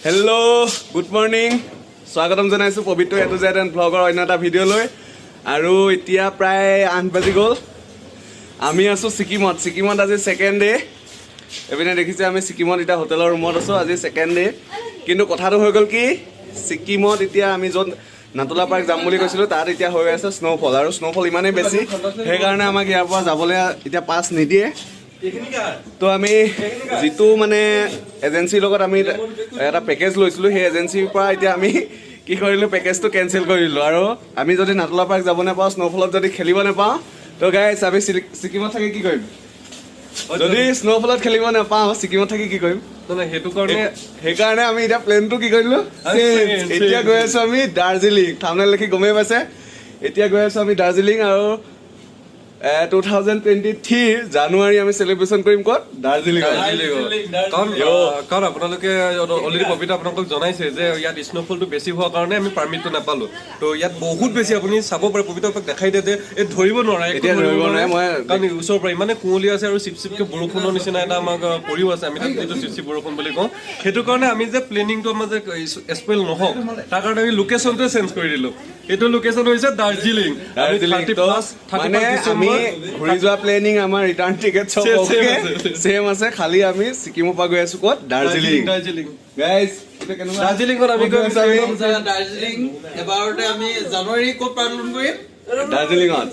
Hello' good morning স্বাগতম জনাইছোঁ পবিত্ৰ এটো জেড এণ্ড ব্লগৰ অন্য এটা ভিডিঅ'লৈ আৰু এতিয়া প্ৰায় 8 বাজি গ'ল আমি আছোঁ ছিকিমত আজি ছেকেণ্ড ডে এপিনে দেখিছে আমি ছিকিমত এতিয়া হোটেলৰ ৰুমত আছোঁ আজি ছেকেণ্ড ডে কিন্তু কথাটো হৈ গ'ল কি ছিকিমত এতিয়া আমি য'ত নাতুলা পাৰ্ক যাম বুলি কৈছিলোঁ তাত এতিয়া হৈ আছে স্ন'ফল আৰু স্ন'ফল ইমানেই বেছি সেইকাৰণে আমাক ইয়াৰ পৰা যাবলৈ এতিয়া পাছ নিদিয়ে তো আমি যিটো মানে এজেঞ্চিৰ লগত আমি এটা পেকেজ লৈছিলোঁ সেই এজেঞ্চিৰ পৰা এতিয়া আমি কি কৰিলোঁ পেকেজটো কেঞ্চেল কৰিলোঁ আৰু আমি যদি নাতুলা পাৰ্ক যাব নাপাওঁ স্ন'ফলত যদি খেলিব নাপাওঁ তো গাইছ আমি ছিকিমত থাকি কি কৰিম যদি স্ন'ফলত খেলিব নাপাওঁ ছিকিমত থাকি কি কৰিম সেইকাৰণে আমি এতিয়া প্লেনটো কি কৰিলোঁ এতিয়া গৈ আছোঁ আমি দাৰ্জিলিং থামনেল লিখি গমেই পাইছে এতিয়া গৈ আছোঁ আমি দাৰ্জিলিং আৰু 2023 জানুৱাৰী আমি চেলিব্ৰেশ্যন কৰিম ক'ত দাৰ্জিলিং কাৰণ আপোনালোকে অলৰেডি কবিতা আপোনালোকক জনাইছে যে ইয়াত স্ন'ফলটো বেছি হোৱাৰ কাৰণে আমি পাৰ্মিটটো নাপালো তো ইয়াত বহুত বেছি আপুনি চাব পাৰে কবিতা দেখাই দিয়ে যে এই ধৰিব নোৱাৰে এতিয়া ধৰিব নোৱাৰে মই কাৰণ ওচৰৰ পৰা ইমানে কুঁৱলী আছে আৰু চিপচিপকে বৰষুণৰ নিচিনা এটা আমাক পৰিও আছে আমি যিটো চিপচিপ বৰষুণ বুলি কওঁ সেইটো কাৰণে আমি যে প্লেনিংটো আমাৰ যে স্পইল নহওক তাৰ কাৰণে আমি লোকেশ্যনটোৱে চেঞ্জ কৰি দিলোঁ এইটো লোকেশ্যন হৈছে দাৰ্জিলিং আমি ঘূৰি যোৱা প্লেনিং আমাৰ ৰিটাৰ্ণ টিকেট চব চেম আছে খালি আমি ছিকিমৰ পৰা গৈ আছো ক'ত দাৰ্জিলিং গাইজ দাৰ্জিলিঙত আমি গৈ আছো দাৰ্জিলিং এবাৰতে আমি জানুৱাৰী ক'ত পালন কৰিম দাৰ্জিলিঙত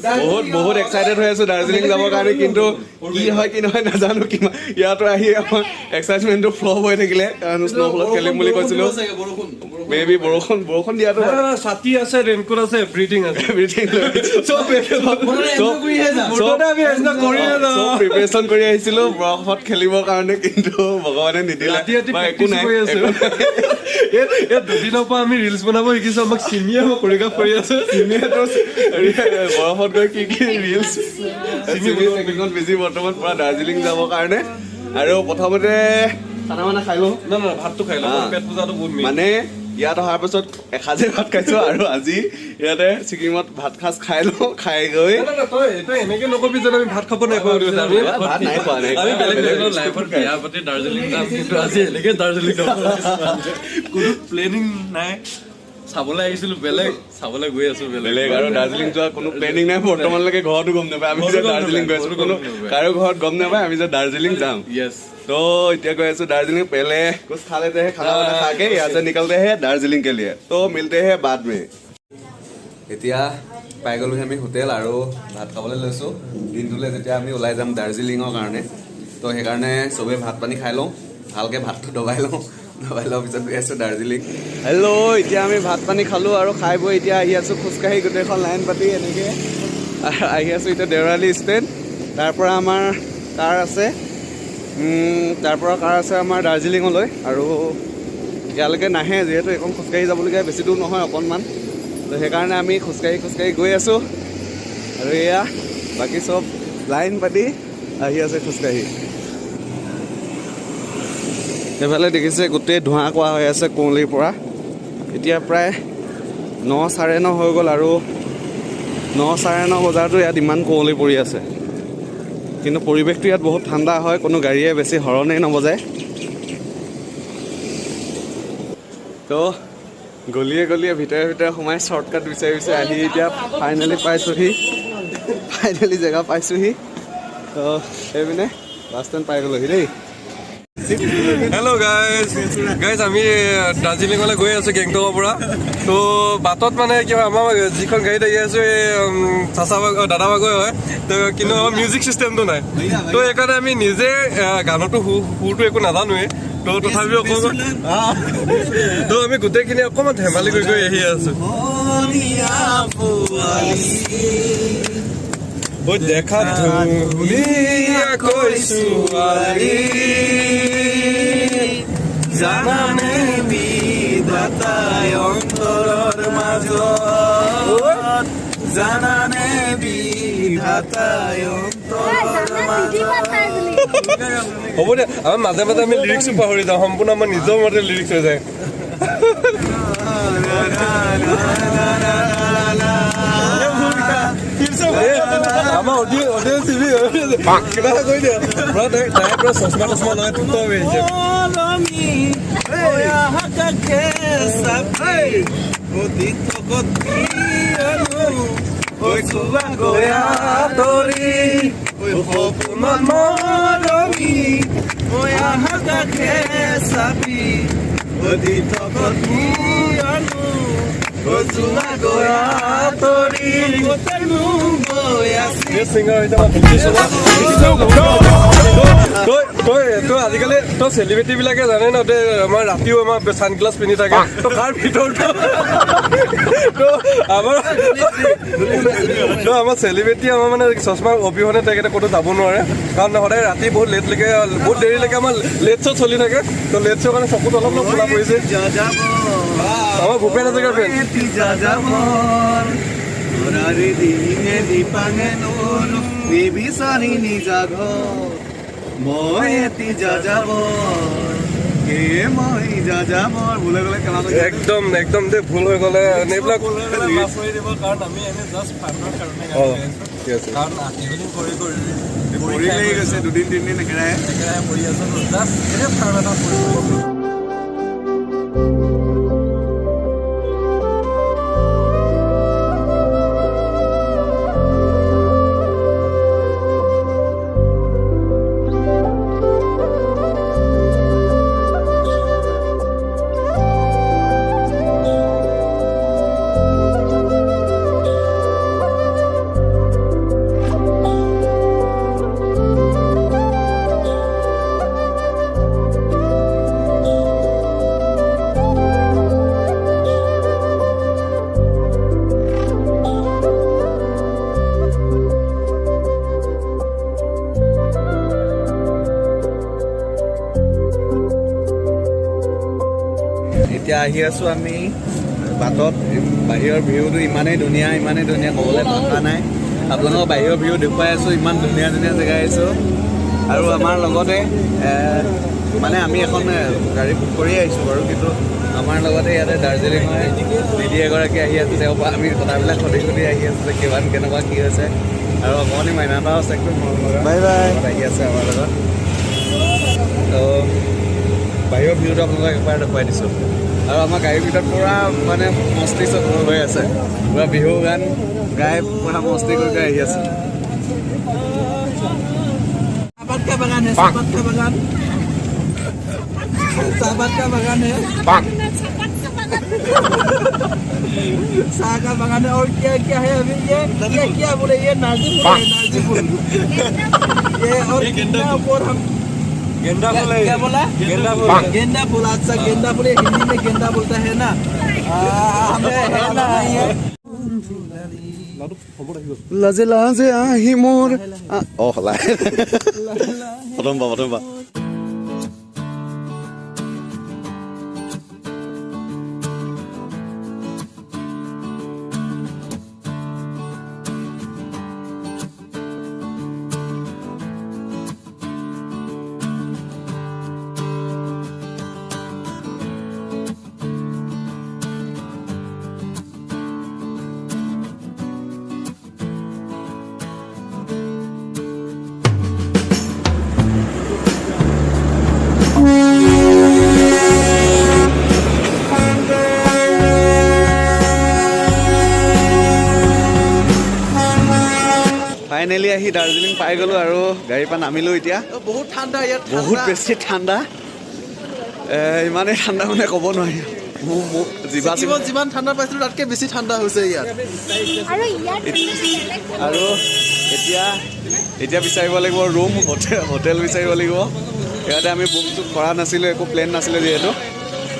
বহুত এক্সাইটেড হৈ আছো দাৰ্জিলিং যাবৰ কাৰণে কিন্তু কি হয় কি নহয় নাজানো কিমান ইয়াতো আহি আমাৰ এক্সাইটমেণ্টটো ফ্লপ হৈ থাকিলে কাৰণ স্ন'ফলত খেলিম বুলি কৈছিলো মে বি বৰষুণ দিয়াটো ছাতি আছে ৰেইনকোট আছে এভৰিথিং আছে প্ৰিপেৰেশ্যন কৰি আহিছিলো বৰফত খেলিবৰ কাৰণে কিন্তু ভগৱানে নিদিলে একো নাই দুদিনৰ পৰা আমি ৰিলচ বনাব শিকিছো আমাক চিনিয়ে কৰিগাফ কৰি আছে বৰফত গৈ কি ৰিলচ বিজি বৰ্তমান পুৰা দাৰ্জিলিং যাবৰ কাৰণে আৰু প্ৰথমতে খানা মানে খাই লওঁ ভাতটো খাই লওঁ পেট পূজাটো বহুত মানে ইয়াত অহাৰ পাছত এসাঁজে ভাত খাইছো আৰু আজি ইয়াতে ছিকিমত ভাত সাঁজ খাই লওঁ খাই গৈ এনেকে নকবি যে আমি ভাত খাব নাই ভাত নাই খোৱা নাই কোনো প্লেনিং নাই চাবলৈ আহিছিলো বেলেগ চাবলৈ গৈ আছো বেলেগ আৰু দাৰ্জিলিং যোৱা কোনো প্লেনিং নাই বৰ্তমানলৈকে ঘৰতো গম নাপায় আমি যে দাৰ্জিলিং গৈ আছো কোনো কাৰো ঘৰত গম নাপায় আমি যে দাৰ্জিলিং যাম तो इतना गए दार्जिलिंग पहले कुछ खा लेते हैं खाना वाना खा के यहाँ से निकलते हैं दार्जिलिंग के लिए तो मिलते हैं बाद में এতিয়া পাই গ'লো আমি হোটেল আৰু ভাত খাবলৈ লৈছোঁ দিনটোলৈ যেতিয়া আমি ওলাই যাম দাৰ্জিলিঙৰ কাৰণে তো সেইকাৰণে চবেই ভাত পানী খাই লওঁ ভালকৈ ভাতটো দবাই লওঁ পিছত গৈ আছোঁ দাৰ্জিলিং হেল্ল' এতিয়া আমি ভাত পানী খালোঁ আৰু খাই বৈ এতিয়া আহি আছোঁ খোজকাঢ়ি গোটেইখন লাইন পাতি এনেকৈ আহি আছোঁ এতিয়া দেওৰালি ষ্টেণ্ড তাৰ পৰা আমাৰ কাৰ আছে আমাৰ দাৰ্জিলিঙলৈ আৰু ইয়ালৈকে নাহে যিহেতু এখন খোজকাঢ়ি যাবলগীয়া বেছি দূৰ নহয় অকণমান তো সেইকাৰণে আমি খোজকাঢ়ি গৈ আছোঁ আৰু এয়া বাকী চব লাইন পাতি আহি আছে খোজকাঢ়ি সেইফালে দেখিছে গোটেই ধোঁৱা কোৱা হৈ আছে কুঁৱলীৰ পৰা এতিয়া প্ৰায় 9:30 হৈ গ'ল আৰু 9:30 বজাতো ইয়াত ইমান কুঁৱলী পৰি আছে কিন্তু পৰিৱেশটো ইয়াত বহুত ঠাণ্ডা হয় কোনো গাড়ীয়ে বেছি হৰণেই নবজায় তো গলিয়ে ভিতৰে সোমাই শ্বৰ্টকাট বিচাৰি আহি এতিয়া ফাইনেলি জেগা পাইছোঁহি তো এইপিনে বাছ ষ্টেণ্ড পাই গ'লোহি দেই হেল্ল' গাইজ আমি দাৰ্জিলিঙলৈ গৈ আছোঁ গেংটকৰ পৰা তো বাটত মানে কি হয় আমাৰ যিখন গাড়ীত আহি আছোঁ এই দাদা বাগৈ হয় তো কিন্তু আমাৰ মিউজিক চিষ্টেমটো নাই তো সেইকাৰণে আমি নিজে গানতো সুৰটো একো নাজানোৱেই তো তথাপিও অকণমান তো আমি গোটেইখিনি অকণমান ধেমালি কৰি আহি আছোঁ দেখা ধুনীয়াকৈ ছোৱালী জানানে বিধাতাই অন্তৰৰ মাজত জানানে বিধাতাই অন্তৰৰ মাজত হ'ব দে আমাৰ মাজে আমি লিৰিক্সো পাহৰি যাওঁ সম্পূৰ্ণ আমাৰ নিজৰ মতে লিৰিক্স হৈ যায় আমাৰ অডিয়েন্স কিবা এটা কৈ দিয়া চশমা লগাই হাগাকে সাপে অতি থকতি আনো ঐ চুবা গয়া তৰি ঐ সপোনত মৰমি ঐ হাগাকে সাপি অতি থকতি আনো ঐ চুবা গয়া তৰি কতনো গয়া তই আজিকালি তই চেলিব্ৰিটি বিলাকে জানে ন তই আমাৰ ৰাতিও আমাৰ ছানগ্লাছ পিন্ধি থাকে তো তাৰ ভিতৰত আমাৰ চেলিব্ৰিটি আমাৰ মানে চশমা অবিহনে তেখেতে ক'তো যাব নোৱাৰে কাৰণ সদায় ৰাতি বহুত লেটলৈকে বহুত দেৰিলৈকে আমাৰ লেট শ্ব' চলি থাকে তো লেট শ্ব' কাৰণে চকুত অলপ অলপ খোলা পৰিছে আমাৰ ভূপেন হাজৰিকাৰ ফেন একদম একদম দেই ভুল হৈ গ'লে এইবিলাক কাৰণ আমি এনে জাষ্ট ফানৰ কাৰণে ঠিক আছে পৰি লাগি গৈছে 2-3 দিন একেৰাহে পৰি আছো জাষ্ট এনে ফান এটা কৰিব এতিয়া আহি আছোঁ আমি বাটত বাহিৰৰ ভিউটো ইমানেই ধুনীয়া ক'বলৈ ভাষা নাই আপোনালোকক বাহিৰৰ ভিউ দেখুৱাই আছোঁ ইমান ধুনীয়া জেগা আহিছোঁ আৰু আমাৰ লগতে মানে আমি এখন গাড়ী বুক কৰিয়ে আহিছোঁ বাৰু কিন্তু আমাৰ লগতে ইয়াতে দাৰ্জিলিঙৰ দিদি এগৰাকী আহি আছে তেওঁৰ পৰা আমি কথাবিলাক সুধি আহি আছোঁ যে কিমান কেনেকুৱা কি হৈছে আৰু অকণি মাইনা এটাও আছে একদম বাই বাই আহি আছে আমাৰ লগত তো বাহিৰৰ ভিউটো আপোনালোকক একবাৰ দেখুৱাই দিছোঁ আৰু আমাৰ গাড়ীৰ ভিতৰত পূৰা মানে মস্তি হৈ আছে পূৰা বিহু গান গাই পূৰা মস্তি কৰি আহি আছে साहबाद का बागान है साहबाद का बागान साहबाद का बागान है शाह का बागान है और क्या क्या है अभी ये क्या बोले ये नाजी फूल है नाजी फूल ये और गेंदा फूल हम गेंदा फूल है क्या बोला गेंदा फूल अच्छा गेंदा फूल हिंदी में गेंदा बोलता है ना हमें है ना ये লাজে লাজে আহি মোৰ লাহে প্ৰথম পা ফাইনেলি আহি দাৰ্জিলিং পাই গ'লোঁ আৰু গাড়ীৰ পৰা নামিলোঁ এতিয়া बहुत ठंडा यार বহুত বেছি ঠাণ্ডা ইমানেই ঠাণ্ডা মানে ক'ব নোৱাৰি মোক যিমান ঠাণ্ডা পাইছিলোঁ তাতকৈ বেছি ঠাণ্ডা হৈছে ইয়াত আৰু এতিয়া বিচাৰিব লাগিব ৰুম হোটেল বিচাৰিব লাগিব ইয়াতে আমি বুক চুক কৰা নাছিলোঁ একো প্লেন নাছিলে যিহেতু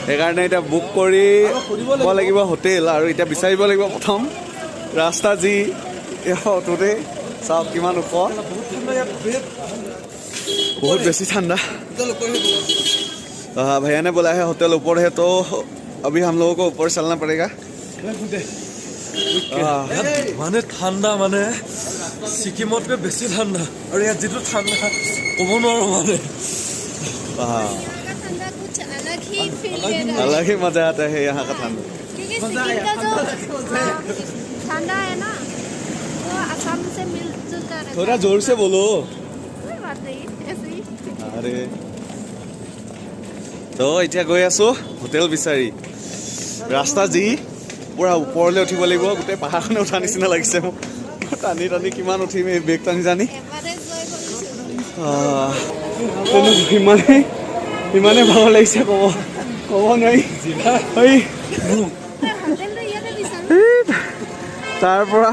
সেইকাৰণে এতিয়া বুক কৰিব লাগিব হোটেল আৰু এতিয়া বিচাৰিব লাগিব প্ৰথম ৰাস্তা যি অটোতে চাওক কিমান ওখ बहुत बेसी ठंडा भैया ने बोला है होटल ऊपर है तो अभी हम लोगों को ऊपर चलना पड़ेगा মানে ঠাণ্ডা মানে ছিকিমতকৈ বেছি ঠাণ্ডা আৰু ইয়াত যিটো ঠাণ্ডা ক'ব নোৱাৰো মানে अलग ही मजा आता है यहाँ का ठंडा ठंडा है ना वो असम से मिलजुलता रहता है। थोड़ा जोर से बोलो कोई बात नहीं ऐसे ही अरे তো এতিয়া গৈ আছোঁ হোটেল বিচাৰি ৰাস্তা যি পুৰা ওপৰলৈ উঠিব লাগিব গোটেই পাহাৰখনে উঠা নিচিনা লাগিছে মোক টানি টানি কিমান উঠিম এই বেগ টানি টানি এভাৰেজ লৈ গৈছোঁ ইমানে ভাগৰ লাগিছে ক'ব নোৱাৰি এই হোটেলটো ইয়াতে বিচাৰোঁ তাৰ পৰা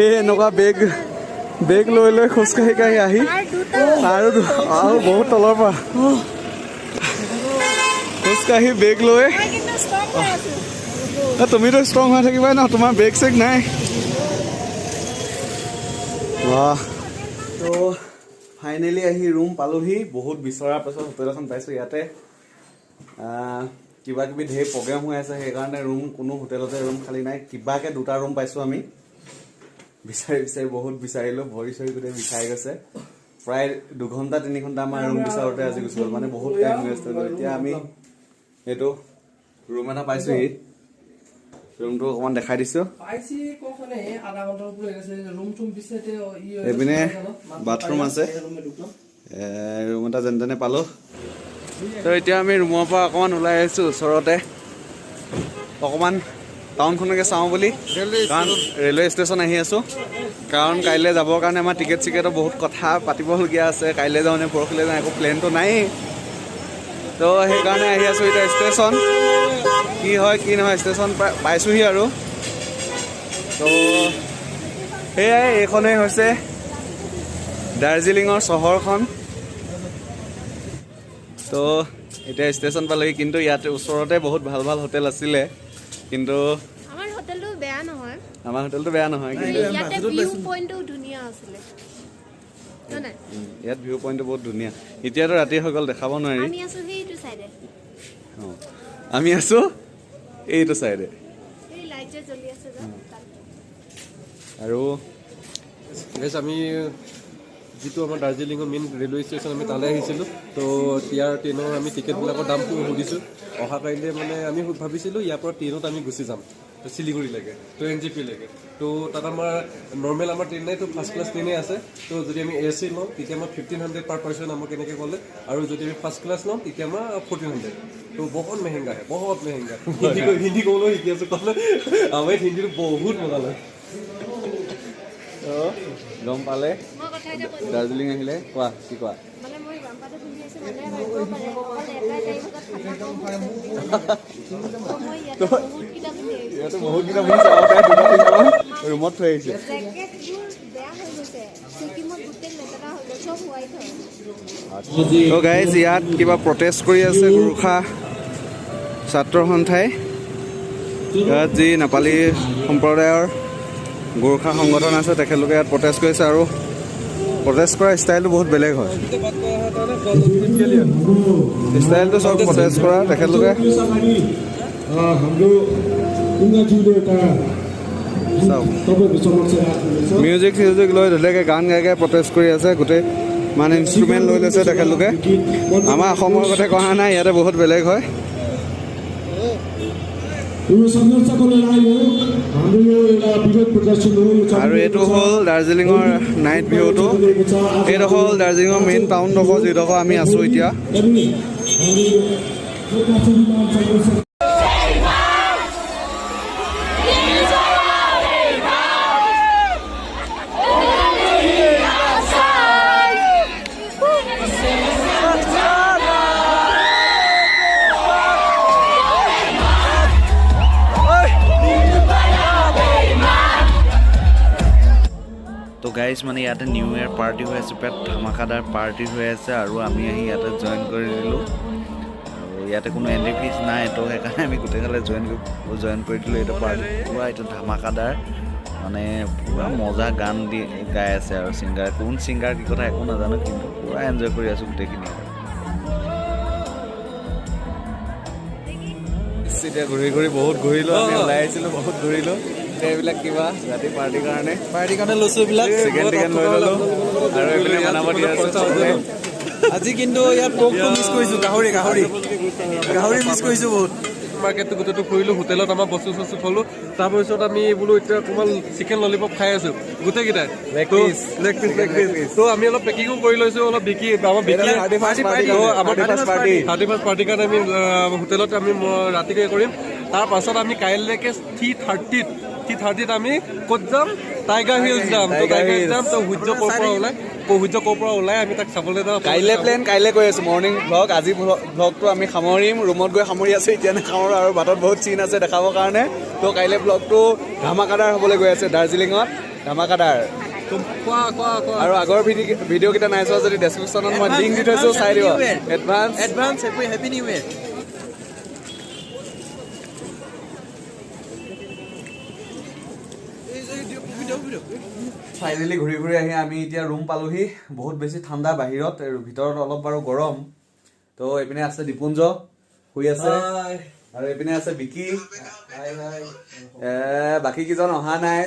এই এনেকুৱা বেগ লৈ খোজকাঢ়ি আহি আৰু বহুত তলৰ পৰা খোজকাঢ়ি বেগ লৈ মই কিন্তু ষ্ট্ৰং হৈ আছোঁ তুমিতো ষ্ট্ৰং হৈ থাকিবাই ন তোমাৰ বেগ চেগ নাই বাহ তো ফাইনেলি আহি ৰুম পালোহি বহুত বিচৰাৰ পাছত হোটেল এখন পাইছোঁ ইয়াতে কিবা কিবি ঢেৰ প্ৰগ্ৰেম হৈ আছে সেইকাৰণে কোনো হোটেলতে ৰুম খালী নাই কিবাকৈ 2টা ৰুম পাইছোঁ আমি বিচাৰি বহুত বিচাৰিলোঁ ভৰি চৰি গোটেই বিষাই গৈছে প্ৰায় 2 ঘণ্টা 3 ঘণ্টা আমাৰ ৰুম বিচাৰোঁতে আজি গুচি গ'ল মানে বহুত টাইম ৱেষ্ট হৈ গ'ল এতিয়া আমি এইটো ৰুম এটা পাইছোঁহি ৰুমটো অকণমান দেখাই দিছোঁ এইপিনে বাথৰুম আছে ৰুম এটা যেনে তেনে পালোঁ তো এতিয়া আমি ৰুমৰ পৰা অকণমান ওলাই আহিছোঁ ওচৰতে অকণমান টাউনখনকে চাওঁ বুলি কাৰণ ৰেলৱে ষ্টেচন আহি আছোঁ কাৰণ কাইলৈ যাবৰ কাৰণে আমাৰ টিকেটৰ বহুত কথা পাতিবলগীয়া আছে কাইলৈ যাওঁ নে পৰহিলৈ যাওঁ একো প্লেনটো নায়েই তো সেইকাৰণে আহি আছোঁ এতিয়া ষ্টেচন কি হয় কি নহয় ষ্টেচন পাইছোঁহি আৰু তো সেয়াই এইখনেই হৈছে দাৰ্জিলিঙৰ চহৰখন তো এতিয়া ষ্টেচন পালেহি কিন্তু ইয়াতে ওচৰতে বহুত ভাল ভাল হোটেল আছিলে কিন্তু আমাৰ হোটেলটো বেয়া নহয় কিন্তু ইয়াতে ভিউ পইণ্টটো ধুনীয়া আছিলে নাই ইয়াত ভিউ পইণ্টটো বহুত ধুনীয়া এতিয়াতো ৰাতি হৈ গ'ল দেখাব নোৱাৰি আমি আছোঁ সেইটো চাইডে আমি আছোঁ এইটো চাইডে এই লাইট যে জ্বলি আছে আৰু আমি যিটো আমাৰ দাৰ্জিলিঙৰ মেইন ৰেলৱে ষ্টেচন আমি তালৈ আহিছিলোঁ তো ইয়াৰ ট্ৰেইনৰ আমি টিকেটবিলাকৰ দামটো সুধিছোঁ অহা কাইলৈ মানে আমি ভাবিছিলোঁ ইয়াৰ পৰা ট্ৰেইনত আমি গুচি যাম শিলিগুৰিলৈকে তো NJP লৈকে তো তাত আমাৰ নৰ্মেল আমাৰ ট্ৰেইন নাই তো ফাৰ্ষ্ট ক্লাছ ট্ৰেইনে আছে তো যদি আমি AC লওঁ তেতিয়া আমাৰ 1500 পাৰ পাৰ্চন আমাক কেনেকৈ ক'লে আৰু যদি আমি ফাৰ্ষ্ট ক্লাছ লওঁ তেতিয়া আমাৰ 1400 তো বহুত মেহেংগা হিন্দী ক'বলৈ শিকি আছোঁ ক'লে আমাৰ হিন্দীটো বহুত মজা লাগে গম পালে মই কথা এটা কৈ দাৰ্জিলিং আহিলে কোৱা কি কোৱা মানে মই জাম্পাটো পিন্ধি আছোঁ মানে ভাবিব পাৰে অকল এটাই টাইমত ঠাণ্ডা কম হৈছে মই ইয়াতে বহুত কিতাপ পিন্ধি আহিছোঁ ইয়াতে বহুতকেইটা শুনিছে আৰু তাই 2-3টামান ৰুমত থৈ আহিছে জেকেটবোৰ বেয়া হৈ গৈছে ছিকিমত গোটেই লেতেৰা হৈ গ'ল চব হোৱাইট হয় তো গাইজ ইয়াত কিবা প্ৰটেষ্ট কৰি আছে গোৰ্খা ছাত্ৰ সন্থাই ইয়াত যি নেপালী সম্প্ৰদায়ৰ গোৰ্খা সংগঠন আছে তেখেতলোকে ইয়াত প্ৰটেষ্ট কৰিছে আৰু প্ৰটেষ্ট কৰা ষ্টাইলটো বহুত বেলেগ হয় ষ্টাইলটো চব প্ৰটেষ্ট কৰা তেখেতলোকে মিউজিক চিউজিক লৈ ধুনীয়াকৈ গান গাই প্ৰটেষ্ট কৰি আছে গোটেই মানে ইনষ্ট্ৰুমেণ্ট লৈ লৈছে তেখেতলোকে আমাৰ অসমৰ কথা কোৱা নাই ইয়াতে বহুত বেলেগ হয় আৰু এইটো হ'ল দাৰ্জিলিঙৰ নাইট ভিউটো এইডোখৰ হ'ল দাৰ্জিলিঙৰ মেইন টাউনডোখৰ যিডোখৰ আমি আছোঁ এতিয়া তো গাইজ মানে ইয়াতে নিউ ইয়েৰ পাৰ্টি হৈ আছে পেট ধামাকাদাৰ পাৰ্টি হৈ আছে আৰু আমি আহি ইয়াতে জইন কৰি দিলোঁ আৰু ইয়াতে কোনো এণ্ট্ৰি ফিজ নাই তো সেইকাৰণে আমি গোটেইগালে জইন কৰি দিলোঁ এইটো পাৰ্টি পূৰা এইটো ধামাকাদাৰ মানে পূৰা মজা গান দি গাই আছে আৰু ছিংগাৰ কোন ছিংগাৰ কি কথা একো নাজানো কিন্তু পূৰা এনজয় কৰি আছোঁ গোটেইখিনি এতিয়া ঘূৰি বহুত ঘূৰিলোঁ আমি ওলাই আহিছিলোঁ বহুত ঘূৰিলোঁ এইবিলাক কিবা ৰাতি পাৰ্টিৰ কাৰণে লৈছোঁ এইবিলাক চিকেন টিকেন লৈ ল'লোঁ আৰু এইপিনে বনাব দি আছোঁ আজি কিন্তু ইয়াত মিছ কৰিছোঁ গাহৰি মিছ কৰিছোঁ বহুত মাৰ্কেটটো গোটেইটো ফুৰিলোঁ, হোটেলত আমাৰ বস্তু চস্তু থলোঁ। তাৰপিছত আমি বোলো এতিয়া অকণমান চিকেন ললিপপ খাই আছোঁ গোটেইকেইটাই। Leg pitch. তো আমি অলপ পেকিঙো কৰি লৈছোঁ, অলপ বিকি আমাৰ বিকি আমাৰ 31st পাৰ্টিৰ কাৰণে আমি হোটেলত আমি ৰাতিকে কৰিম। তাৰ পাছত আমি কাইলৈকে 3:30ত আমি ক'ত যাম? টাইগাৰ হিলছ যাম। তো টাইগাৰ হিলছ যাম। তো সূৰ্য ক'ৰ পৰা ওলাই আমি তাক চাবলৈ যাওঁ। কাইলৈ প্লেন কাইলৈ কৈ আছোঁ, মৰ্ণিং ভ্লগ। আজি ভ্লগটো আমি সামৰিম, ৰুমত গৈ সামৰি আছোঁ, এতিয়া নাসামৰোঁ আৰু বাটত বহুত চিন আছে দেখাবৰ কাৰণে। তো কাইলৈ ভ্লগটো ধামাকাদাৰ হ'বলৈ গৈ আছে, দাৰ্জিলিঙত ধামাকাদাৰ। আৰু আগৰ ভিডিঅ' কেইটা নাই চোৱা যদি ডেছক্ৰিপশ্যনত মই লিংক দি থৈছোঁ, চাই দিব। Advance happy new year. Finally ঘূৰি ঘূৰি আহি আমি এতিয়া ৰুম পালোহি। বহুত বেছি ঠাণ্ডা বাহিৰত, ভিতৰত অলপ বাৰু গৰম। তো এইপিনে আছে দীপুঞ্জ শুই আছে, আৰু এইপিনে আছে বিকি। বাকী কেইজন অহা নাই,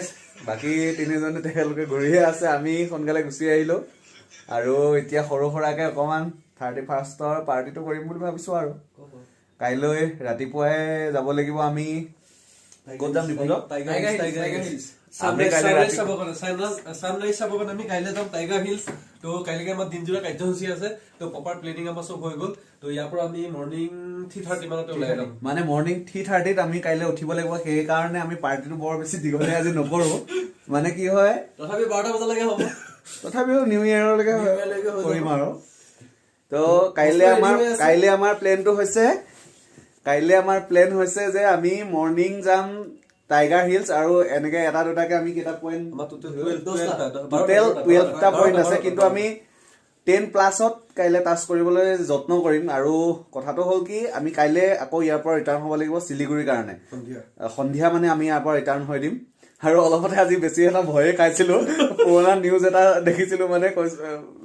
বাকী তিনিজনে তেওঁলোকে ঘূৰিহে আছে। আমি সোনকালে গুচি আহিলোঁ আৰু এতিয়া সৰু সুৰাকে অকণমান 31st পাৰ্টিটো কৰিম বুলি ভাবিছোঁ। আৰু কাইলৈ ৰাতিপুৱাই যাব লাগিব আমি। ক'ত যাম দীপুঞ্জ? ছানৰাইজ চাবৰ কাৰণে আমি কাইলৈ যাম টাইগাৰ হিলছ। তো কাইলৈকে আমাৰ দিনজোৰা কাৰ্যসূচী আছে। তো প্ৰপাৰ প্লেনিং আমাৰ চব হৈ গ'ল। তো ইয়াৰ পৰা আমি মৰ্ণিং 3:30 মানতে ওলাই যাম। মানে মৰ্ণিং 3:30ত আমি কাইলৈ উঠিব লাগিব। সেইকাৰণে আমি পাৰ্টিটো বৰ বেছি দীঘলীয়া আজি নকৰোঁ। মানে কি হয়, তথাপি 12টা বজালৈকে হ'ব। তথাপিও নিউ ইয়েৰলৈকে কৰিম আৰু। তো কাইলৈ আমাৰ প্লেন হৈছে যে আমি মৰ্ণিং যাম টাইগাৰ হিলছ, আৰু এনেকে এটা দুটাকে আমি কেইটা পইণ্ট, টোটেল 12টা পইণ্ট আছে, কিন্তু আমি 10+ কাইলৈ টাচ কৰিবলৈ যত্ন কৰিম। আৰু কথাটো হ'ল কি, আমি কাইলৈ আকৌ ইয়াৰ পৰা ৰিটাৰ্ণ হ'ব লাগিব শিলিগুৰিৰ কাৰণে। সন্ধিয়া মানে আমি ইয়াৰ পৰা ৰিটাৰ্ণ হৈ দিম। আৰু অলপতে আজি বেছি এটা ভয়ে খাইছিলোঁ, পুৰণা নিউজ এটা দেখিছিলোঁ। মানে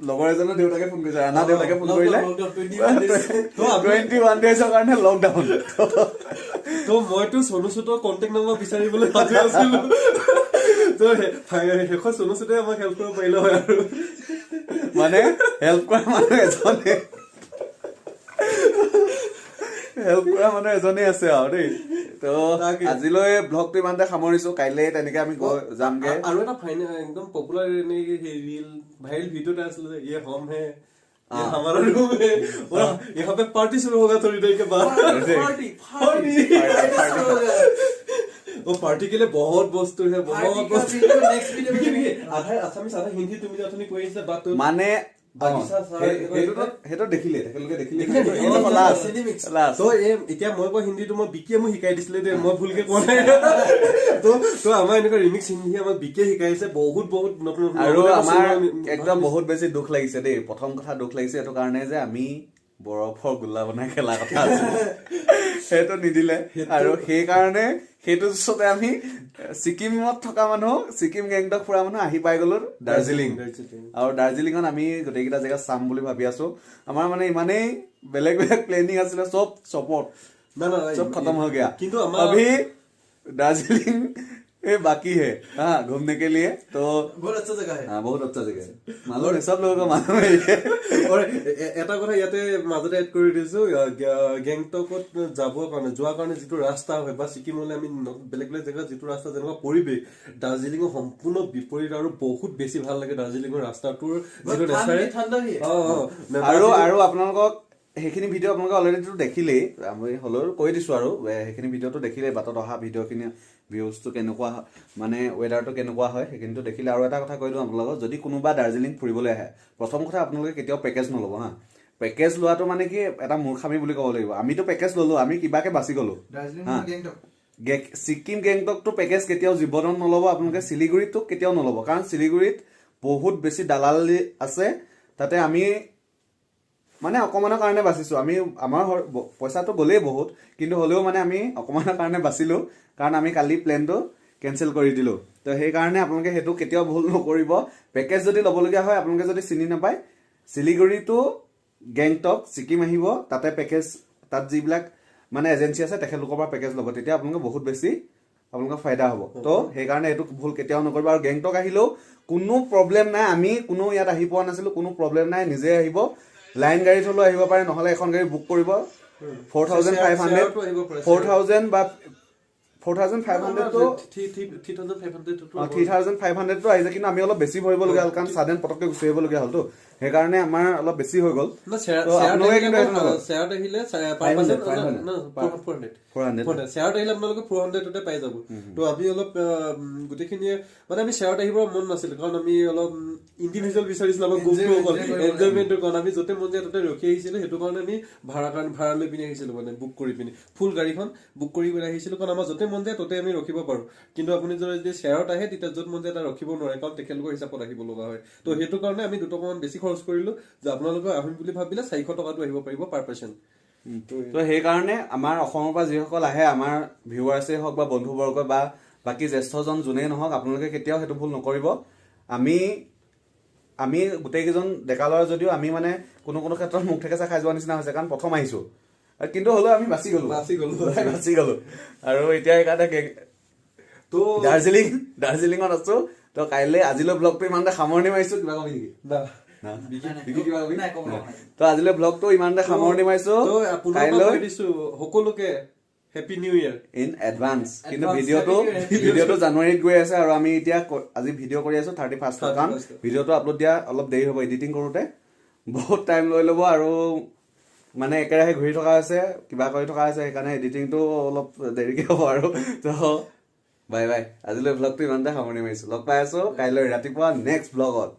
লগৰ এজনৰ দেউতাকে ফোন কৰিছে, ৰাণা দেউতাকে ফোন কৰিলে 21 days কাৰণে লকডাউন। তো মইতো সোনু সুদৰ কণ্টেক্ট নম্বৰ বিচাৰিবলৈ ভাবি আছিলোঁ। তো শেষত সোনু সুদে আমাক হেল্প কৰিব পাৰিলে হয়। আৰু মানে হেল্প কৰা মানুহ এজনেই আছে আৰু দেই। তো আজিলৈ ব্লগটো ইমানতে সামৰিছোঁ। কাইলৈ তেনেকে আমি যামগে। আৰু এটা একদম পপুলাৰ ভাইৰেল ভিডিঅ' এটা আছিলে, ইয়ে হম হে हमारा रूम है और यहाँ पे पार्टी शुरू होगा थोड़ी देर के बाद। वो पार्टी के लिए बहुत वस्तु है, बहुत वस्तु। आधा आसामीज आधा हिंदी তুমি যতনি কৈ আছে বাত মানে সেইটো দেখিলে তো এতিয়া মই কোৱা হিন্দীটো মই বিকিয়ে মোক শিকাই দিছিলে দে, মই ভুলকে কোৱা নাই। তো আমাৰ এনেকুৱা ৰিমিক্স হিন্দী আমাক বিকিয়ে শিকাইছে বহুত নতুন। আৰু আমাৰ একদম বহুত বেছি দুখ লাগিছে দেই। প্ৰথম কথা দুখ লাগিছে এইটো কাৰণে যে আমি বৰফৰ গোলা বনাই খেলা কথা আছিল, সেইটো নিদিলে। আৰু সেইকাৰণে সেইটো পিছতে আমি ছিকিমত থকা মানুহ, ছিকিম গেংটক ফুৰা মানুহ আহি পাই গলো দাৰ্জিলিং। আৰু দাৰ্জিলিঙত আমি গোটেইকেইটা জেগা চাম বুলি ভাবি আছো। আমাৰ মানে ইমানেই বেলেগ প্লেনিং আছিলে, চব খতম হৈ গया। কিন্তু अभी दार्जिलिंग बाकी है घूमने के लिए। तो बहुत अच्छा जगह है। बहुत अच्छा जगह है, मालूम है सब लोगों को मालूम है। এটা কথা ইয়াতে মাজতে এড কৰি দিছো, গেংটকত যোৱাৰ কাৰণে যিটো ৰাস্তা হয় বা ছিকিমলৈ আমি বেলেগ জেগাত যিটো ৰাস্তা যেনেকুৱা পৰিৱেশ, দাৰ্জিলিঙৰ সম্পূৰ্ণ বিপৰীত আৰু বহুত বেছি ভাল লাগে। দাৰ্জিলিঙৰ ৰাস্তাটোৰ যিটো আৰু আপোনালোকক সেইখিনি ভিডিঅ' আপোনালোকে অলৰেডি দেখিলেই, আমি হ'লেও কৈ দিছোঁ। আৰু সেইখিনি ভিডিঅ'টো দেখিলেই, বাটত অহা ভিডিঅ'খিনি ভিউজটো কেনেকুৱা, মানে ৱেডাৰটো কেনেকুৱা হয় সেইখিনিতো দেখিলে। আৰু এটা কথা কৈ দিওঁ আপোনালোকক, যদি কোনোবা দাৰ্জিলিং ফুৰিবলৈ আহে, প্ৰথম কথা আপোনালোকে কেতিয়াও পেকেজ নল'ব হা। পেকেজ লোৱাটো মানে কি এটা মূৰ্খামি বুলি ক'ব লাগিব। আমিতো পেকেজ ল'লোঁ, আমি কিবাকে বাচি গ'লোঁ হা। ছিকিম গেংটকটো পেকেজ কেতিয়াও জীৱনত নল'ব আপোনালোকে। শিলিগুৰিটো কেতিয়াও নল'ব, কাৰণ শিলিগুৰিত বহুত বেছি দালালি আছে। তাতে আমি মানে অকণমানৰ কাৰণে বাচিছোঁ। আমাৰ পইচাটো গ'লেই বহুত, কিন্তু হ'লেও মানে আমি অকণমানৰ কাৰণে বাচিলোঁ, কাৰণ আমি কালি প্লেনটো কেঞ্চেল কৰি দিলোঁ। তো সেইকাৰণে আপোনালোকে সেইটো কেতিয়াও ভুল নকৰিব। পেকেজ যদি ল'বলগীয়া হয়, আপোনালোকে যদি চিনি নাপায়, শিলিগুৰিটো গেংটক ছিকিম আহিব, তাতে পেকেজ, তাত যিবিলাক মানে এজেঞ্চি আছে তেখেতলোকৰ পৰা পেকেজ ল'ব, তেতিয়া আপোনালোকে বহুত বেছি আপোনালোকৰ ফাইদা হ'ব। তো সেইকাৰণে এইটো ভুল কেতিয়াও নকৰিব। আৰু গেংটক আহিলেও কোনো প্ৰব্লেম নাই, আমি কোনো ইয়াত আহি পোৱা নাছিলোঁ, কোনো প্ৰব্লেম নাই, নিজে আহিব। লাইন গাড়ীত হ'লেও আহিব পাৰে, নহ'লে এখন গাড়ী বুক কৰিব, 4,500 শ্বেয়াৰটো আহিব পাৰে। 4,000 বা 4,500 তো 3,500 টো আহিছে, কিন্তু আমি অলপ বেছি ভৰিবলগীয়া হ'ল কাৰণ ছাডেন পটককে গুচি আহিবলগীয়া হ'লতো, সেইকাৰণে আমাৰ অলপ বেছি হৈ গ'ল। তো আপোনালোকে কিন্তু এইটো নকৰক। শ্বেয়াৰত আহিলে 400 শ্বেয়াৰত আহিলে আপোনালোকে 400 পাই যাব। তো আমি অলপ গোটেইখিনিয়ে মানে আমি শ্বেয়াৰত আহিব মন নাছিল, কাৰণ আমি অলপ ইণ্ডিভিজুৱেল বিচাৰিছিলো আমাৰ গ্ৰুপটো অকল এনজয়মেণ্টৰ কাৰণে। আমি য'তে মন যায় ত'তে ৰখি আহিছিলো, সেইটো কাৰণে আমি ভাড়া লৈ পিনে আহিছিলো, মানে বুক কৰি পিনে ফুল গাড়ীখন বুক কৰি পিনে আহিছিলো, কাৰণ আমাৰ য'তে মন যায় ত'তে আমি ৰখিব পাৰো। কিন্তু আপুনি যদি শ্বেয়াৰত আহে তেতিয়া য'ত মন যায় তাত ৰখিব নোৱাৰে, কাৰণ তেখেতলোকৰ হিচাপত আহিব লগা হয়। তো সেইটো কাৰণে আমি 2 টকামান বেছি খৰচ কৰিলো, যে আপোনালোকে আহিম বুলি ভাবিলে 400 টকাটো আহিব পাৰিব পাৰ পাৰ্চন। তো সেইকাৰণে আমাৰ অসমৰ পৰা যিসকল আহে, আমাৰ ভিউৱাৰ্ছেই হওক বা বন্ধুবৰ্গ বা বাকী জ্যেষ্ঠজন যোনেই নহওক, আপোনালোকে কেতিয়াও সেইটো ভুল নকৰিব। আমি গোটেইকেইজন ডেকা ল'ৰা যদিও আমি মানে কোনো ক্ষেত্ৰত মুখ থেকেচা খাই যোৱা নিচিনা হৈছে, কাৰণ প্ৰথম আহিছো, কিন্তু হ'লেও আমি বাচি গলো। আৰু এতিয়া সেইকাৰণে তো দাৰ্জিলিঙত আছো। তো আজিলৈ ব্লগটো ইমানতে সামৰণি মাৰিছো। কিবা কবি নেকি? তো আজিলৈ ব্লগটো ইমানতে সামৰণি মাৰিছো। কাইলৈ সকলোকে happy new year in advance. কিন্তু ভিডিঅ'টো জানুৱাৰীত গৈ আছে, আৰু আমি এতিয়া আজি ভিডিঅ' কৰি আছো 31st, কাৰণ ভিডিঅ'টো আপলোড দিয়া অলপ দেৰি হ'ব, এডিটিং কৰোতে বহুত টাইম লৈ ল'ব, আৰু মানে একেৰাহে ঘূৰি থকা হৈছে, কিবা কৰি থকা হৈছে, সেইকাৰণে এডিটিংটো অলপ দেৰিকে হ'ব। আৰু তো বাই বাই, আজিলৈ ব্লগটো ইমানতে সামৰণি মাৰিছো। লগ পাই আছো কাইলৈ ৰাতিপুৱা নেক্সট ব্লগত।